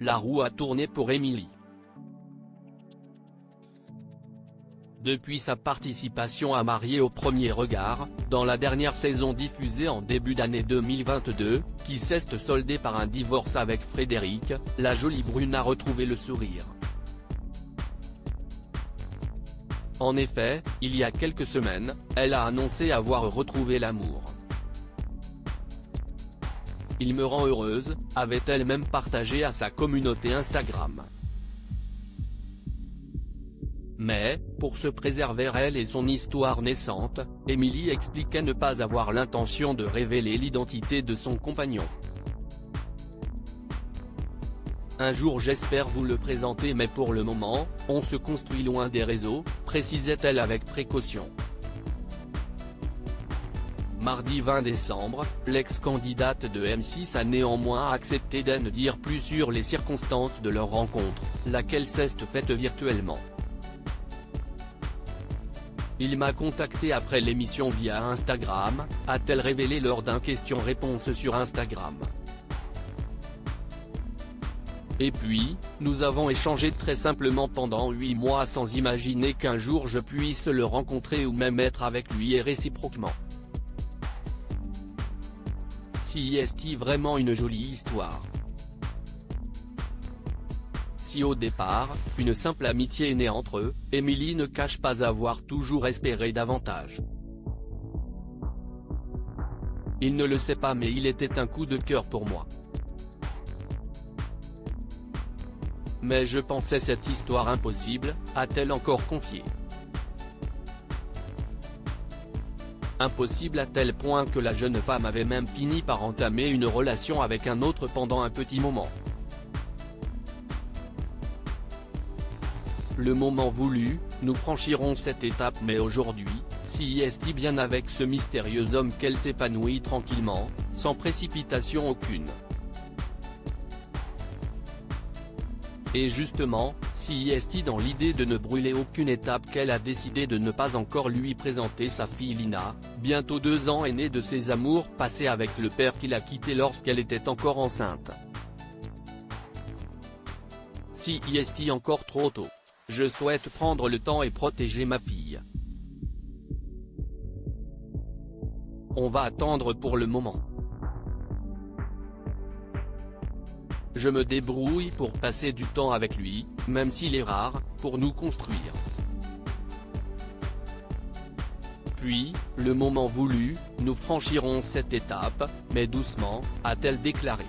la roue a tourné pour Emily. Depuis sa participation à Mariés au premier regard, dans la dernière saison diffusée en début d'année 2022, qui s'est soldée par un divorce avec Frédéric, la jolie brune a retrouvé le sourire. En effet, il y a quelques semaines, elle a annoncé avoir retrouvé l'amour. « Il me rend heureuse », avait-elle même partagé à sa communauté Instagram. Mais, pour se préserver elle et son histoire naissante, Emily expliquait ne pas avoir l'intention de révéler l'identité de son compagnon. Un jour j'espère vous le présenter mais pour le moment, on se construit loin des réseaux, précisait-elle avec précaution. Mardi 20 décembre, l'ex-candidate de M6 a néanmoins accepté de ne dire plus sur les circonstances de leur rencontre, laquelle s'est faite virtuellement. Il m'a contacté après l'émission via Instagram, a-t-elle révélé lors d'un question-réponse sur Instagram. Et puis, nous avons échangé très simplement pendant 8 mois sans imaginer qu'un jour je puisse le rencontrer ou même être avec lui et réciproquement. Si est-il vraiment une jolie histoire? Si au départ, une simple amitié est née entre eux, Emily ne cache pas avoir toujours espéré davantage. Il ne le sait pas mais il était un coup de cœur pour moi. Mais je pensais cette histoire impossible, a-t-elle encore confié. Impossible à tel point que la jeune femme avait même fini par entamer une relation avec un autre pendant un petit moment. Le moment voulu, nous franchirons cette étape mais aujourd'hui, si est bien avec ce mystérieux homme qu'elle s'épanouit tranquillement, sans précipitation aucune. Et justement, si est dans l'idée de ne brûler aucune étape qu'elle a décidé de ne pas encore lui présenter sa fille Lina, bientôt 2 ans aînée de ses amours passés avec le père qu'il a quitté lorsqu'elle était encore enceinte. Si est encore trop tôt. Je souhaite prendre le temps et protéger ma fille. On va attendre pour le moment. Je me débrouille pour passer du temps avec lui, même s'il est rare, pour nous construire. Puis, le moment voulu, nous franchirons cette étape, mais doucement, a-t-elle déclaré.